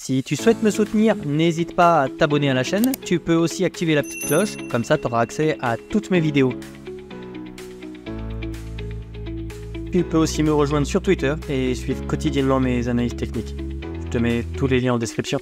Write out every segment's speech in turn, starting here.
Si tu souhaites me soutenir, n'hésite pas à t'abonner à la chaîne. Tu peux aussi activer la petite cloche, comme ça tu auras accès à toutes mes vidéos. Tu peux aussi me rejoindre sur Twitter et suivre quotidiennement mes analyses techniques. Je te mets tous les liens en description.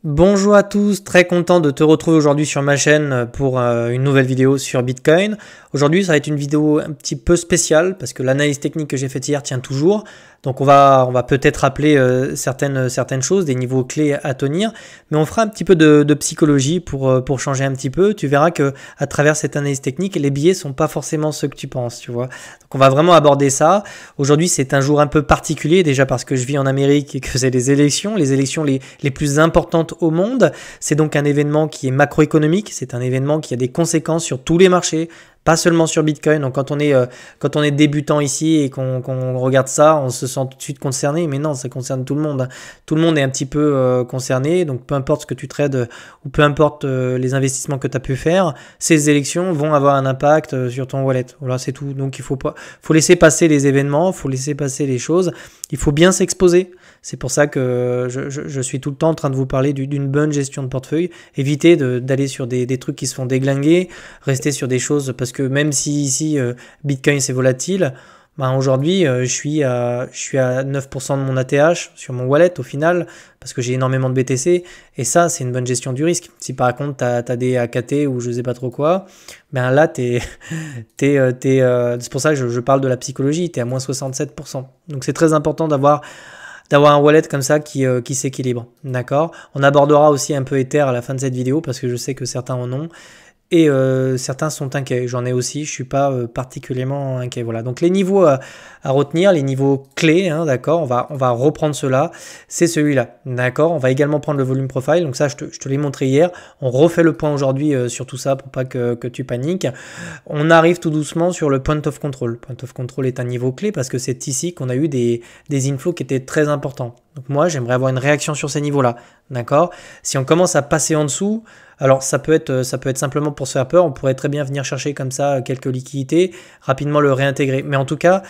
Bonjour à tous, très content de te retrouver aujourd'hui sur ma chaîne pour une nouvelle vidéo sur Bitcoin. Aujourd'hui, ça va être une vidéo un petit peu spéciale parce que l'analyse technique que j'ai faite hier tient toujours. Donc on va peut-être rappeler certaines choses, des niveaux clés à tenir, mais on fera un petit peu de psychologie pour changer un petit peu. Tu verras que à travers cette analyse technique, les billets sont pas forcément ceux que tu penses, tu vois. Donc on va vraiment aborder ça. Aujourd'hui, c'est un jour un peu particulier déjà parce que je vis en Amérique et que c'est les élections les plus importantes au monde. C'est donc un événement qui est macroéconomique, c'est un événement qui a des conséquences sur tous les marchés, pas seulement sur Bitcoin. Donc quand on est débutant ici et qu'on regarde ça, on se sent tout de suite concerné, mais non, ça concerne tout le monde. Tout le monde est un petit peu concerné, donc peu importe ce que tu trades ou peu importe les investissements que tu as pu faire, ces élections vont avoir un impact sur ton wallet. Voilà, c'est tout. Donc il faut laisser passer les événements, il faut laisser passer les choses, il faut bien s'exposer. C'est pour ça que je suis tout le temps en train de vous parler d'une bonne gestion de portefeuille. Évitez d'aller sur des trucs qui se font déglinguer, rester sur des choses, parce que même si ici Bitcoin c'est volatile, ben aujourd'hui je suis à 9% de mon ATH sur mon wallet au final, parce que j'ai énormément de BTC, et ça c'est une bonne gestion du risque. Si par contre tu as des AKT ou je sais pas trop quoi, ben là c'est pour ça que je parle de la psychologie, tu es à moins 67%. Donc c'est très important d'avoir un wallet comme ça qui s'équilibre, d'accord? On abordera aussi un peu Ether à la fin de cette vidéo parce que je sais que certains en ont et certains sont inquiets. J'en ai aussi, je suis pas particulièrement inquiet. Voilà, donc les niveaux à retenir, les niveaux clés, hein, d'accord? On va reprendre cela, c'est celui-là, d'accord? On va également prendre le volume profile, donc ça je te l'ai montré hier. On refait le point aujourd'hui sur tout ça pour pas que tu paniques. On arrive tout doucement sur le point of control. Point of control est un niveau clé parce que c'est ici qu'on a eu des inflows qui étaient très importants. Donc moi j'aimerais avoir une réaction sur ces niveaux-là, d'accord? Si on commence à passer en dessous, alors ça peut être simplement pour se faire peur, on pourrait très bien venir chercher comme ça quelques liquidités, rapidement le réintégrer. Mais en tout cas,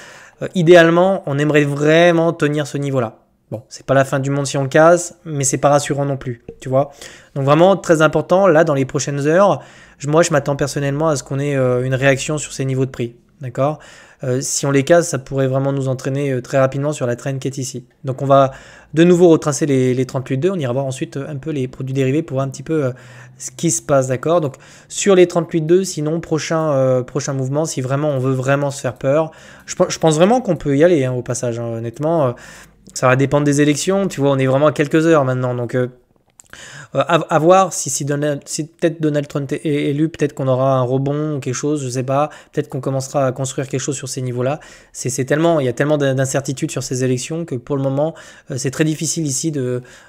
idéalement, on aimerait vraiment tenir ce niveau-là. Bon, c'est pas la fin du monde si on casse, mais c'est pas rassurant non plus, tu vois. Donc vraiment très important, là dans les prochaines heures, moi je m'attends personnellement à ce qu'on ait une réaction sur ces niveaux de prix, d'accord? Si on les casse, ça pourrait vraiment nous entraîner très rapidement sur la trend qui est ici. Donc on va de nouveau retracer les 38.2, on ira voir ensuite un peu les produits dérivés pour voir un petit peu ce qui se passe, d'accord? Donc sur les 38.2, sinon prochain mouvement, si vraiment on veut vraiment se faire peur, je pense vraiment qu'on peut y aller hein, au passage, hein, honnêtement. Ça va dépendre des élections, tu vois, on est vraiment à quelques heures maintenant, donc à voir si peut-être Donald Trump est élu, peut-être qu'on aura un rebond ou quelque chose, je sais pas, peut-être qu'on commencera à construire quelque chose sur ces niveaux-là. Il y a tellement d'incertitudes sur ces élections que pour le moment, c'est très difficile ici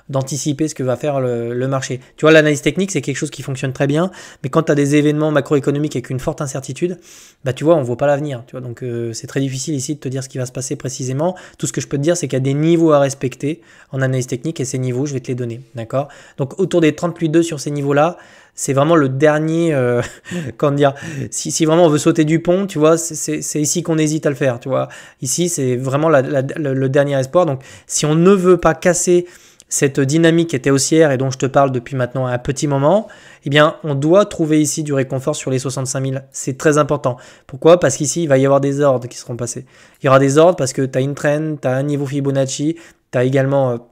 d'anticiper ce que va faire le marché. Tu vois, l'analyse technique, c'est quelque chose qui fonctionne très bien, mais quand tu as des événements macroéconomiques avec une forte incertitude, bah tu vois, on voit pas l'avenir, tu vois, donc c'est très difficile ici de te dire ce qui va se passer précisément. Tout ce que je peux te dire, c'est qu'il y a des niveaux à respecter en analyse technique et ces niveaux, je vais te les donner, d'accord? Donc autour des 38.2 sur ces niveaux-là, c'est vraiment le dernier, comment dire, si vraiment on veut sauter du pont, tu vois, c'est ici qu'on hésite à le faire, tu vois. Ici, c'est vraiment le dernier espoir. Donc, si on ne veut pas casser cette dynamique qui était haussière et dont je te parle depuis maintenant un petit moment, eh bien, on doit trouver ici du réconfort sur les 65 000. C'est très important. Pourquoi? Parce qu'ici, il va y avoir des ordres qui seront passés. Il y aura des ordres parce que tu as une trend, tu as un niveau Fibonacci, tu as également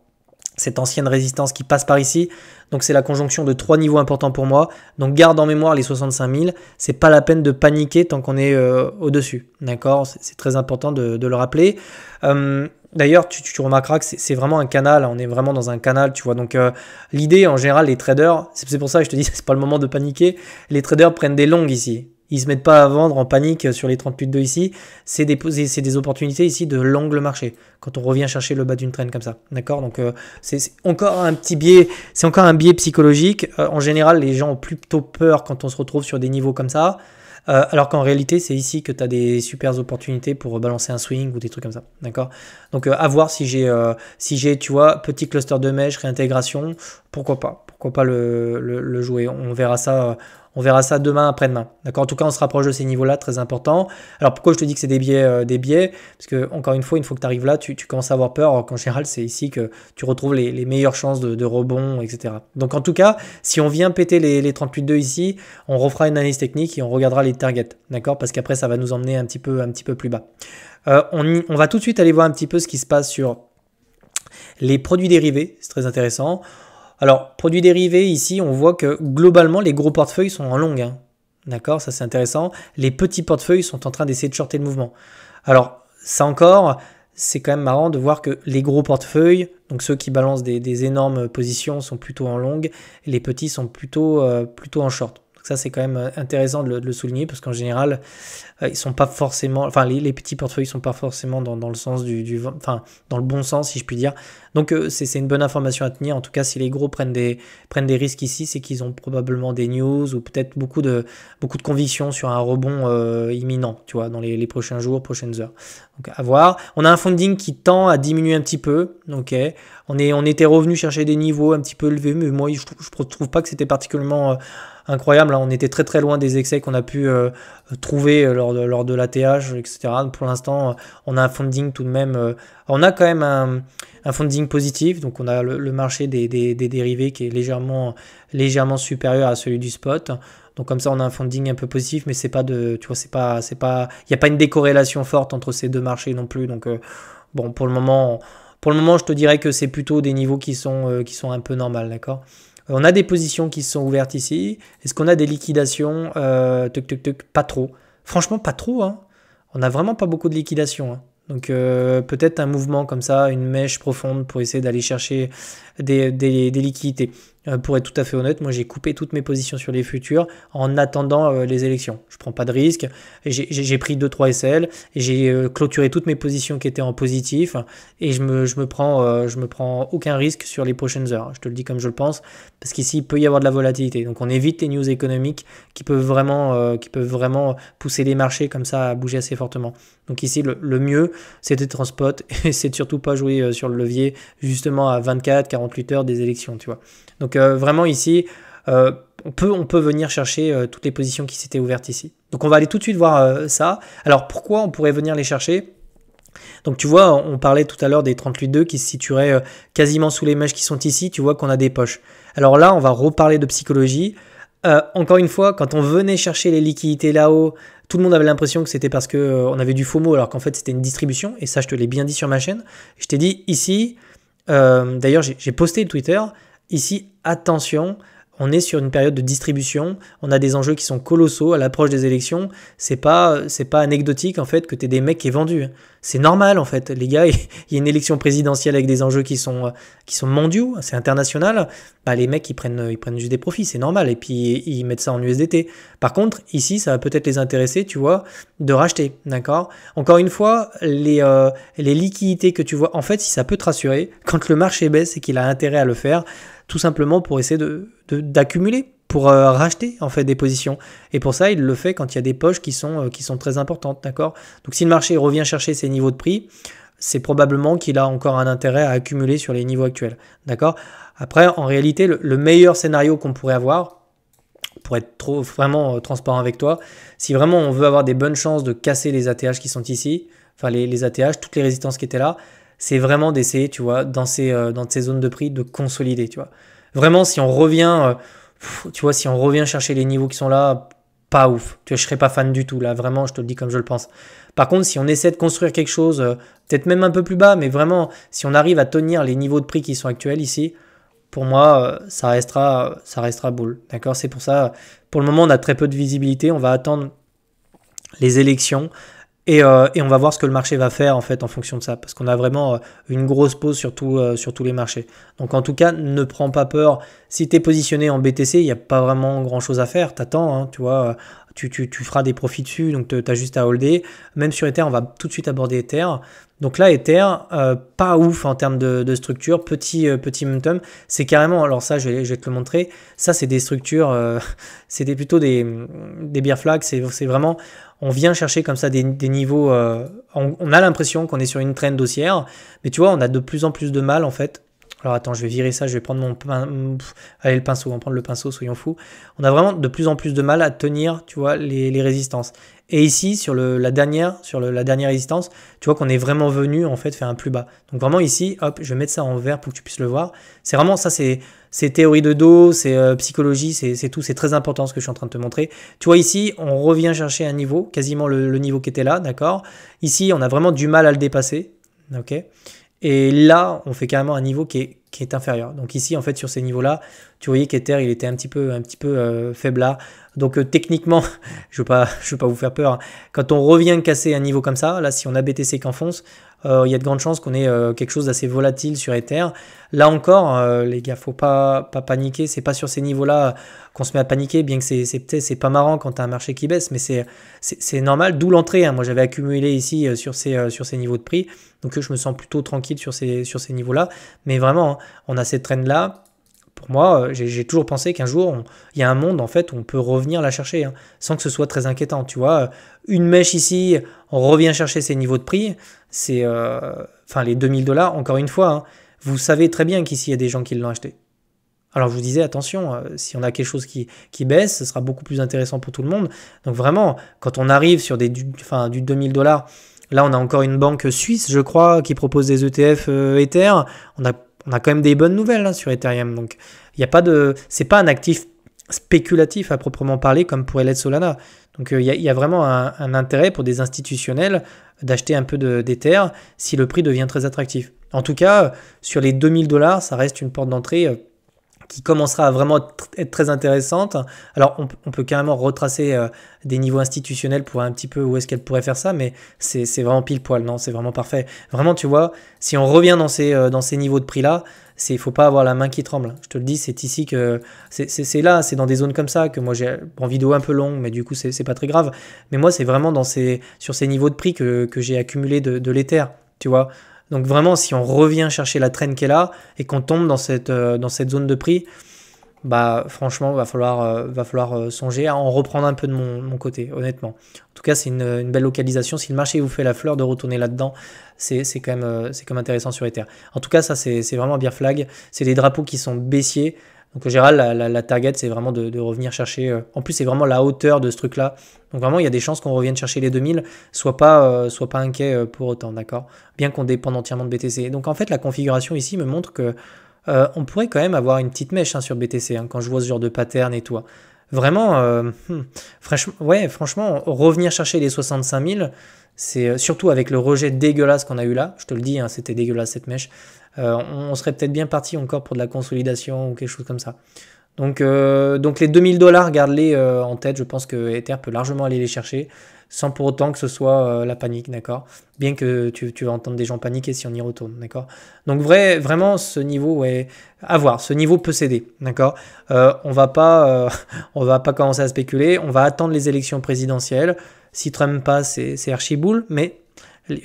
cette ancienne résistance qui passe par ici. Donc c'est la conjonction de trois niveaux importants pour moi. Donc garde en mémoire les 65 000. C'est pas la peine de paniquer tant qu'on est au-dessus. D'accord? C'est très important de le rappeler. D'ailleurs, tu remarqueras que c'est vraiment un canal. On est vraiment dans un canal, tu vois. Donc l'idée en général, les traders, c'est pour ça que je te dis, c'est pas le moment de paniquer. Les traders prennent des longues ici. Ils se mettent pas à vendre en panique sur les 38.2 ici. C'est des opportunités ici de l'angle marché. Quand on revient chercher le bas d'une trend comme ça. D'accord? Donc, c'est encore un petit biais. C'est encore un biais psychologique. En général, les gens ont plutôt peur quand on se retrouve sur des niveaux comme ça. Alors qu'en réalité, c'est ici que tu as des super opportunités pour balancer un swing ou des trucs comme ça. D'accord? Donc, à voir si j'ai, tu vois, petit cluster de mèches, réintégration. Pourquoi pas? Pourquoi pas le jouer? On verra ça On verra ça demain, après-demain. D'accord? En tout cas, on se rapproche de ces niveaux-là, très important. Alors, pourquoi je te dis que c'est des biais? Parce que, encore une fois, que tu arrives là, tu commences à avoir peur. Alors qu'en général, c'est ici que tu retrouves les meilleures chances de rebond, etc. Donc, en tout cas, si on vient péter les 38,2 ici, on refera une analyse technique et on regardera les targets. D'accord? Parce qu'après, ça va nous emmener un petit peu plus bas. On va tout de suite aller voir un petit peu ce qui se passe sur les produits dérivés. C'est très intéressant. Alors, produits dérivés, ici, on voit que globalement, les gros portefeuilles sont en long. Hein. D'accord, ça c'est intéressant. Les petits portefeuilles sont en train d'essayer de shorter le mouvement. Alors, ça encore, c'est quand même marrant de voir que les gros portefeuilles, donc ceux qui balancent des énormes positions, sont plutôt en long. Et les petits sont plutôt en short. Ça, c'est quand même intéressant de le souligner parce qu'en général, ils sont pas forcément, enfin, les petits portefeuilles sont pas forcément dans le sens enfin, dans le bon sens, si je puis dire. Donc, c'est une bonne information à tenir. En tout cas, si les gros prennent des risques ici, c'est qu'ils ont probablement des news ou peut-être beaucoup de conviction sur un rebond imminent, tu vois, dans les prochains jours, prochaines heures. Donc, à voir. On a un funding qui tend à diminuer un petit peu. Ok. On était revenu chercher des niveaux un petit peu élevés, mais moi, je trouve pas que c'était particulièrement incroyable, là, on était très très loin des excès qu'on a pu trouver lors de l'ATH, etc. Donc, pour l'instant, on a un funding tout de même. On a quand même un funding positif, donc on a le marché des dérivés qui est légèrement supérieur à celui du spot. Donc comme ça, on a un funding un peu positif, mais c'est pas de, tu vois, il n'y a pas une décorrélation forte entre ces deux marchés non plus. Donc bon, pour le moment, je te dirais que c'est plutôt des niveaux qui sont un peu normaux, d'accord. On a des positions qui se sont ouvertes ici. Est-ce qu'on a des liquidations? Pas trop. Franchement, pas trop. Hein. On n'a vraiment pas beaucoup de liquidations. Hein. Donc peut-être un mouvement comme ça, une mèche profonde pour essayer d'aller chercher des liquidités. Pour être tout à fait honnête, moi j'ai coupé toutes mes positions sur les futurs en attendant les élections. Je prends pas de risque. J'ai pris 2-3 SL et j'ai clôturé toutes mes positions qui étaient en positif et je me prends aucun risque sur les prochaines heures. Je te le dis comme je le pense parce qu'ici il peut y avoir de la volatilité. Donc on évite les news économiques qui peuvent vraiment pousser les marchés comme ça à bouger assez fortement. Donc ici le mieux c'est d'être en spot et c'est de surtout pas jouer sur le levier justement à 24-48 heures des élections, tu vois. Donc vraiment ici, on peut venir chercher toutes les positions qui s'étaient ouvertes ici. Donc on va aller tout de suite voir ça. Alors pourquoi on pourrait venir les chercher? Donc tu vois, on parlait tout à l'heure des 38,2 qui se situeraient quasiment sous les mèches qui sont ici. Tu vois qu'on a des poches. Alors là, on va reparler de psychologie. Encore une fois, quand on venait chercher les liquidités là-haut, tout le monde avait l'impression que c'était parce qu'on avait du FOMO alors qu'en fait c'était une distribution. Et ça, je te l'ai bien dit sur ma chaîne. Je t'ai dit ici, d'ailleurs j'ai posté le Twitter. Ici, attention, on est sur une période de distribution, on a des enjeux qui sont colossaux à l'approche des élections, c'est pas anecdotique en fait que tu aies des mecs qui est vendu. C'est normal en fait, les gars, il y a une élection présidentielle avec des enjeux qui sont mondiaux, c'est international, bah, les mecs ils prennent juste des profits, c'est normal, et puis ils mettent ça en USDT. Par contre, ici, ça va peut-être les intéresser, tu vois, de racheter, d'accord? Encore une fois, les liquidités que tu vois, en fait, si ça peut te rassurer, quand le marché baisse, c'est qu'il a intérêt à le faire, tout simplement pour essayer d'accumuler, pour racheter en fait des positions. Et pour ça, il le fait quand il y a des poches qui sont très importantes, d'accord? Donc si le marché revient chercher ses niveaux de prix, c'est probablement qu'il a encore un intérêt à accumuler sur les niveaux actuels, d'accord? Après, en réalité, le meilleur scénario qu'on pourrait avoir, pour être vraiment transparent avec toi, si vraiment on veut avoir des bonnes chances de casser les ATH qui sont ici, enfin les ATH, toutes les résistances qui étaient là, c'est vraiment d'essayer, tu vois, dans ces zones de prix, de consolider, tu vois. Vraiment, si on revient, chercher les niveaux qui sont là, pas ouf. Tu vois, je serais pas fan du tout, là, vraiment, je te le dis comme je le pense. Par contre, si on essaie de construire quelque chose, peut-être même un peu plus bas, mais vraiment, si on arrive à tenir les niveaux de prix qui sont actuels ici, pour moi, ça restera bull. D'accord? C'est pour ça, pour le moment, on a très peu de visibilité. On va attendre les élections. Et on va voir ce que le marché va faire en fait en fonction de ça, parce qu'on a vraiment une grosse pause sur tous les marchés. Donc en tout cas, ne prends pas peur. Si tu es positionné en BTC, il n'y a pas vraiment grand chose à faire. T'attends, hein, tu vois, tu feras des profits dessus, donc tu as juste à holder. Même sur Ether, on va tout de suite aborder Ether. Donc là, Ether, pas ouf en termes de structure, petit momentum. C'est carrément, alors ça, je vais te le montrer. Ça, c'est des structures, c'est plutôt des bear flags. C'est vraiment, on vient chercher comme ça des niveaux. On a l'impression qu'on est sur une trend haussière, mais tu vois, on a de plus en plus de mal en fait Alors attends, je vais virer ça, je vais prendre allez, le pinceau, on va prendre le pinceau, soyons fous. On a vraiment de plus en plus de mal à tenir, tu vois, les résistances. Et ici, sur la dernière résistance, tu vois qu'on est vraiment venu en fait faire un plus bas. Donc vraiment ici, hop, je vais mettre ça en vert pour que tu puisses le voir. C'est vraiment ça, c'est théorie de dos, c'est psychologie, c'est tout, c'est très important ce que je suis en train de te montrer. Tu vois ici, on revient chercher un niveau, quasiment le niveau qui était là, d'accord. Ici, on a vraiment du mal à le dépasser, ok. Et là, on fait carrément un niveau qui est inférieur. Donc ici, en fait, sur ces niveaux-là, tu voyais qu'Ether, il était un petit peu faible là. Donc techniquement, je ne veux pas vous faire peur, hein. Quand on revient casser un niveau comme ça, là, si on a BTC qui enfonce, il y a de grandes chances qu'on ait quelque chose d'assez volatile sur Ether. Là encore, les gars, faut pas paniquer. C'est pas sur ces niveaux-là qu'on se met à paniquer, bien que c'est pas marrant quand tu as un marché qui baisse, mais c'est normal. D'où l'entrée, hein. Moi, j'avais accumulé ici sur ces niveaux de prix, donc je me sens plutôt tranquille sur ces niveaux-là. Mais vraiment, hein, on a cette trend-là. Pour moi, j'ai toujours pensé qu'un jour, il y a un monde en fait où on peut revenir la chercher, hein, sans que ce soit très inquiétant. Tu vois, une mèche ici, on revient chercher ces niveaux de prix, c'est les 2000 $, encore une fois, hein, vous savez très bien qu'ici, il y a des gens qui l'ont acheté. Alors je vous disais, attention, si on a quelque chose qui baisse, ce sera beaucoup plus intéressant pour tout le monde. Donc vraiment, quand on arrive sur du 2000 $, là on a encore une banque suisse, je crois, qui propose des ETF Ether. On a quand même des bonnes nouvelles là, sur Ethereum. Donc, c'est pas un actif spéculatif à proprement parler comme pourrait l'être Solana. Donc, il y a vraiment un intérêt pour des institutionnels d'acheter un peu d'Ether si le prix devient très attractif. En tout cas, sur les 2000 $, ça reste une porte d'entrée qui commencera à vraiment être très intéressante. Alors, on peut carrément retracer des niveaux institutionnels pour voir un petit peu où est-ce qu'elle pourrait faire ça, mais c'est vraiment pile poil, non, c'est vraiment parfait. Vraiment, tu vois, si on revient dans ces niveaux de prix-là, il faut pas avoir la main qui tremble. Je te le dis, c'est ici que... C'est là, c'est dans des zones comme ça que moi j'ai en vidéo un peu longue, mais du coup, c'est pas très grave. Mais moi, c'est vraiment sur ces niveaux de prix que j'ai accumulé de l'Ether, tu vois. Donc vraiment, si on revient chercher la traîne qui est là et qu'on tombe dans cette zone de prix, bah franchement, va falloir songer à en reprendre un peu de mon côté, honnêtement. En tout cas, c'est une belle localisation. Si le marché vous fait la fleur de retourner là-dedans, c'est quand même intéressant sur Ether. En tout cas, ça, c'est vraiment bien flag. C'est des drapeaux qui sont baissiers. Donc en général, la target, c'est vraiment de revenir chercher. En plus, c'est vraiment la hauteur de ce truc-là. Donc vraiment, il y a des chances qu'on revienne chercher les 2000, soit pas inquiet pour autant, d'accord. Bien qu'on dépende entièrement de BTC. Donc en fait, la configuration ici me montre que on pourrait quand même avoir une petite mèche sur BTC, hein, quand je vois ce genre de pattern et tout. Vraiment, franchement, revenir chercher les 65 000, c'est surtout avec le rejet dégueulasse qu'on a eu là. Je te le dis, hein, c'était dégueulasse cette mèche. On serait peut-être bien parti encore pour de la consolidation ou quelque chose comme ça. Donc les 2000 $, garde-les en tête. Je pense que Ether peut largement aller les chercher sans pour autant que ce soit la panique, d'accord. Bien que tu vas entendre des gens paniquer si on y retourne, d'accord. Donc vraiment, ce niveau est à voir. Ce niveau peut céder, d'accord. On va pas commencer à spéculer. On va attendre les élections présidentielles. Si Trump passe, c'est archi-boule, mais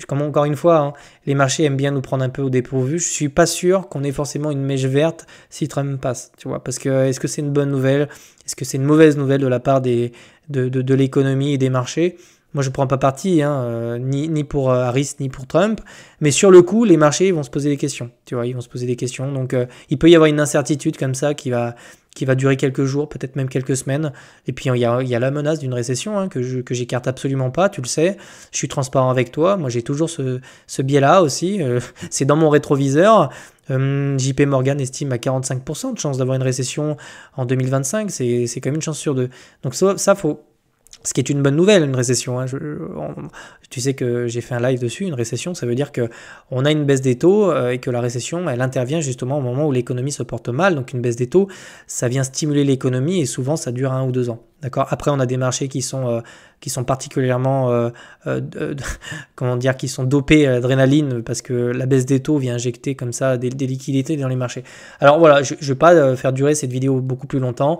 comme encore une fois, hein, les marchés aiment bien nous prendre un peu au dépourvu. Je suis pas sûr qu'on ait forcément une mèche verte si Trump passe, tu vois. Parce que est-ce que c'est une bonne nouvelle? Est-ce que c'est une mauvaise nouvelle de la part de l'économie et des marchés? Moi, je ne prends pas parti, hein, ni pour Harris, ni pour Trump. Mais sur le coup, les marchés vont se poser des questions. Tu vois, ils vont se poser des questions. Donc, il peut y avoir une incertitude comme ça qui va durer quelques jours, peut-être même quelques semaines. Et puis, il y a la menace d'une récession, hein, que j'écarte absolument pas, tu le sais. Je suis transparent avec toi. Moi, j'ai toujours ce biais-là aussi. C'est dans mon rétroviseur. JP Morgan estime à 45% de chance d'avoir une récession en 2025. C'est quand même une chance sur deux. Donc, ça faut... Ce qui est une bonne nouvelle, une récession. Hein. Tu sais que j'ai fait un live dessus. Une récession, ça veut dire qu'on a une baisse des taux et que la récession, elle intervient justement au moment où l'économie se porte mal. Donc une baisse des taux, ça vient stimuler l'économie et souvent ça dure 1 ou 2 ans. D'accord. Après, on a des marchés qui sont particulièrement, qui sont dopés à l'adrénaline parce que la baisse des taux vient injecter comme ça des liquidités dans les marchés. Alors voilà, je ne vais pas faire durer cette vidéo beaucoup plus longtemps.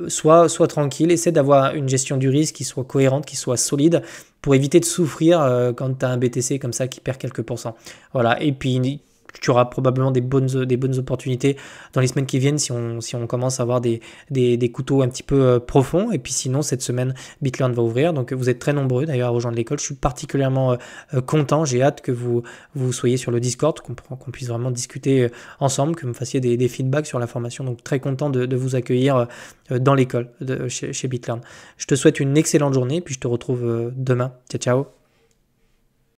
Sois tranquille, essaie d'avoir une gestion du risque qui soit cohérente, qui soit solide pour éviter de souffrir quand tu as un BTC comme ça qui perd quelques pourcents. Voilà, et puis tu auras probablement des bonnes opportunités dans les semaines qui viennent si on commence à avoir des couteaux un petit peu profonds. Et puis sinon, cette semaine, BitLearn va ouvrir. Donc vous êtes très nombreux d'ailleurs à rejoindre l'école. Je suis particulièrement content. J'ai hâte que vous soyez sur le Discord, qu'on puisse vraiment discuter ensemble, que vous me fassiez des feedbacks sur la formation. Donc très content de vous accueillir dans l'école chez BitLearn. Je te souhaite une excellente journée, puis je te retrouve demain. Ciao, ciao.